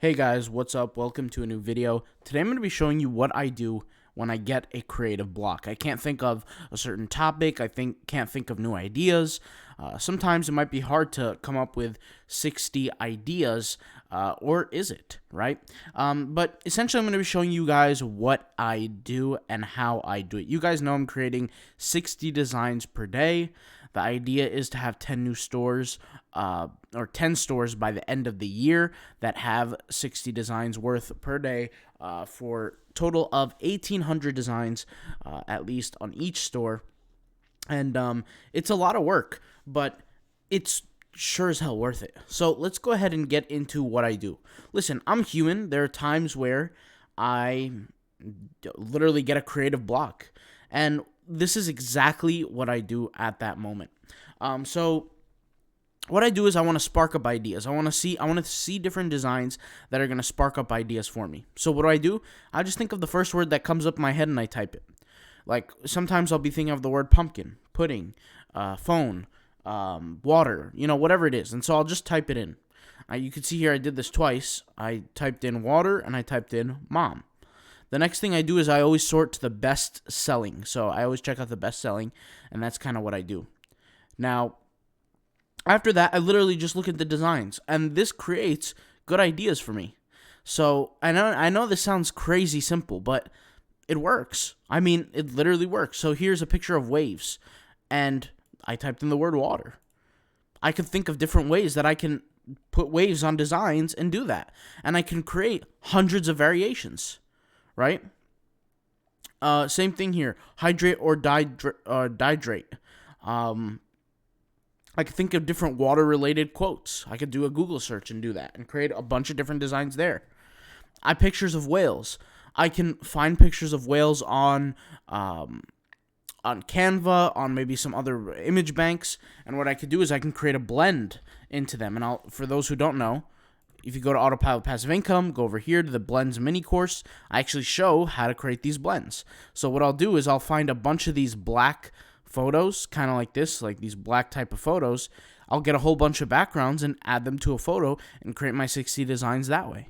Hey guys, what's up? Welcome to a new video. Today I'm going to be showing you what I do when I get a creative block. I can't think of a certain topic. Can't think of new ideas. Sometimes it might be hard to come up with 60 ideas, or is it, right? But essentially I'm going to be showing you guys what I do and how I do it. You guys know I'm creating 60 designs per day. The idea is to have 10 new stores, or 10 stores by the end of the year that have 60 designs worth per day, for total of 1,800 designs, at least on each store. And it's a lot of work, but it's sure as hell worth it. So let's go ahead and get into what I do. Listen, I'm human. There are times where I literally get a creative block, and this is exactly what I do at that moment. So what I do is I want to spark up ideas. I want to see different designs that are going to spark up ideas for me. So what do? I just think of the first word that comes up in my head and I type it. Like sometimes I'll be thinking of the word pumpkin, pudding, phone, water, whatever it is. And so I'll just type it in. You can see here I did this twice. I typed in water and I typed in mom. The next thing I do is I always sort to the best selling. So I always check out the best selling, and that's kind of what I do. Now, after that, I literally just look at the designs, and this creates good ideas for me. So I know this sounds crazy simple, but it works. I mean, it literally works. So here's a picture of waves, and I typed in the word water. I could think of different ways that I can put waves on designs and do that, and I can create hundreds of variations, right? Same thing here, hydrate or dihydrate. I could think of different water-related quotes. I could do a Google search and do that and create a bunch of different designs there. Pictures of whales. I can find pictures of whales on Canva, on maybe some other image banks, and what I could do is I can create a blend into them. And for those who don't know, if you go to Autopilot Passive Income, go over here to the Blends mini course, I actually show how to create these blends. So what I'll do is I'll find a bunch of these black photos, kind of like this, like these black type of photos. I'll get a whole bunch of backgrounds and add them to a photo and create my 60 designs that way,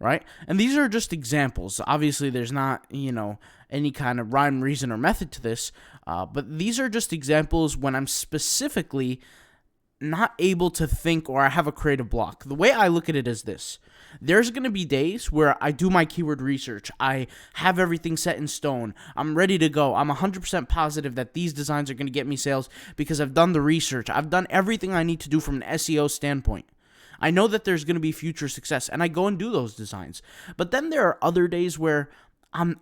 right? And these are just examples. Obviously, there's not, any kind of rhyme, reason, or method to this, but these are just examples when I'm specifically not able to think or I have a creative block. The way I look at it is this. There's going to be days where I do my keyword research. I have everything set in stone. I'm ready to go. I'm 100% positive that these designs are going to get me sales because I've done the research. I've done everything I need to do from an SEO standpoint. I know that there's going to be future success, and I go and do those designs. But then there are other days where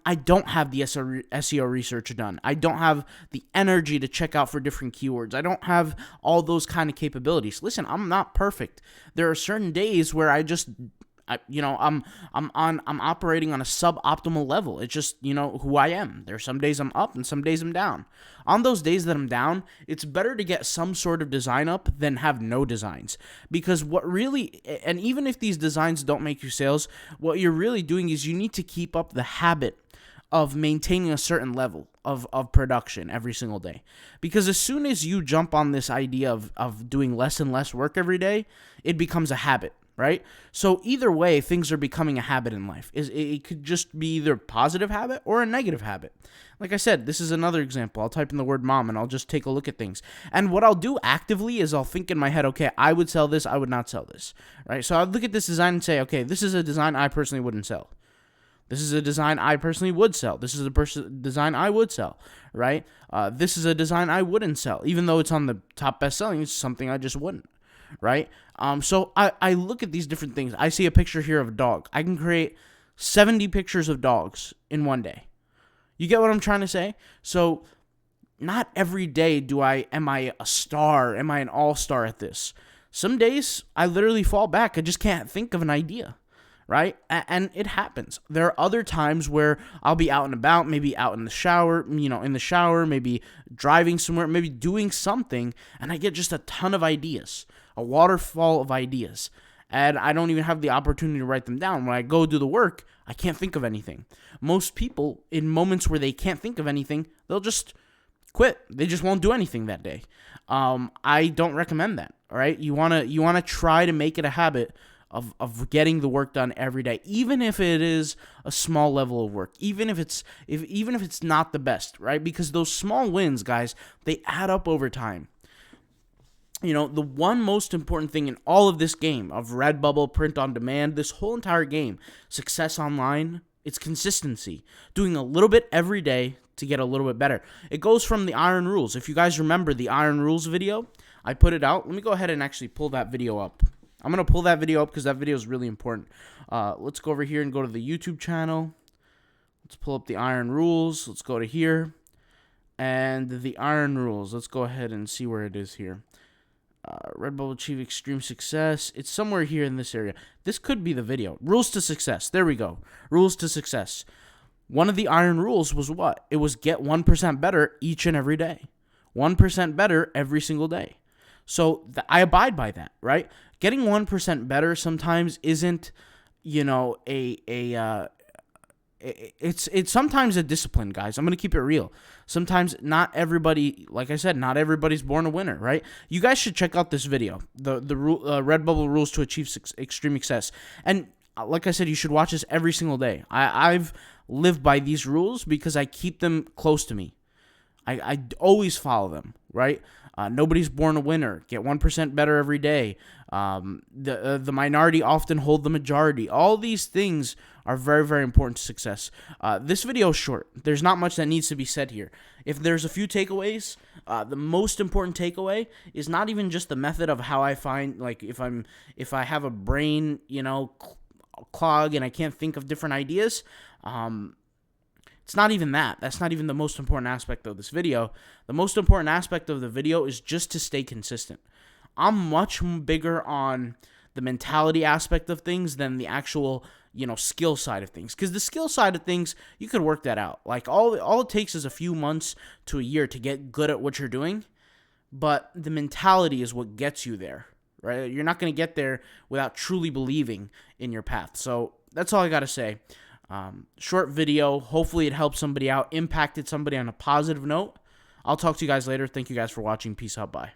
I don't have the SEO research done. I don't have the energy to check out for different keywords. I don't have all those kind of capabilities. Listen, I'm not perfect. There are certain days where I'm operating on a suboptimal level. It's just, who I am. There are some days I'm up and some days I'm down. On those days that I'm down, it's better to get some sort of design up than have no designs. Because and even if these designs don't make you sales, what you're really doing is you need to keep up the habit of maintaining a certain level of production every single day. Because as soon as you jump on this idea of doing less and less work every day, it becomes a habit. Right? So either way, things are becoming a habit in life. It could just be either a positive habit or a negative habit. Like I said, this is another example. I'll type in the word mom and I'll just take a look at things. And what I'll do actively is I'll think in my head, okay, I would sell this, I would not sell this. Right? So I'll look at this design and say, okay, this is a design I personally wouldn't sell. This is a design I personally would sell. This is a design I would sell, right? This is a design I wouldn't sell. Even though it's on the top best selling, it's something I just wouldn't. Right? So I look at these different things. I see a picture here of a dog. I can create 70 pictures of dogs in one day. You get what I'm trying to say? So not every day am I a star? Am I an all-star at this? Some days I literally fall back. I just can't think of an idea. Right? And it happens. There are other times where I'll be out and about, maybe out in the shower, maybe driving somewhere, maybe doing something, and I get just a ton of ideas, a waterfall of ideas, and I don't even have the opportunity to write them down. When I go do the work, I can't think of anything. Most people, in moments where they can't think of anything, they'll just quit. They just won't do anything that day. I don't recommend that. All right? You wanna try to make it a habit of getting the work done every day, even if it is a small level of work, even if it's not the best, right? Because those small wins, guys, they add up over time. You know, the one most important thing in all of this game of Redbubble, print on demand, this whole entire game, success online, it's consistency. Doing a little bit every day to get a little bit better. It goes from the Iron Rules. If you guys remember the Iron Rules video, I put it out. Let me go ahead and actually pull that video up. I'm going to pull that video up because that video is really important. Let's go over here and go to the YouTube channel. Let's pull up the Iron Rules. Let's go to here. And the Iron Rules. Let's go ahead and see where it is here. Redbubble achieve extreme success. It's somewhere here in this area. This could be the video. Rules to success. There we go. Rules to success. One of the Iron Rules was what? It was get 1% better each and every day. 1% better every single day. So I abide by that, right? Getting 1% better sometimes isn't, you know, it's sometimes a discipline, guys. I'm going to keep it real. Sometimes not everybody, like I said, not everybody's born a winner, right? You guys should check out this video, the Redbubble Rules to Achieve Extreme Success. And like I said, you should watch this every single day. I've lived by these rules because I keep them close to me. I always follow them, right? Nobody's born a winner. Get 1% better every day. The minority often hold the majority. All these things are very, very important to success. This video is short. There's not much that needs to be said here. If there's a few takeaways, the most important takeaway is not even just the method of how I find, like, if I have a brain, you know, clog and I can't think of different ideas. It's not even that. That's not even the most important aspect of this video. The most important aspect of the video is just to stay consistent. I'm much bigger on the mentality aspect of things than the actual, you know, skill side of things. Because the skill side of things, you could work that out. Like, all it takes is a few months to a year to get good at what you're doing. But the mentality is what gets you there, right? You're not going to get there without truly believing in your path. So that's all I got to say. Short video. Hopefully it helped somebody out, impacted somebody on a positive note. I'll talk to you guys later. Thank you guys for watching. Peace out. Bye.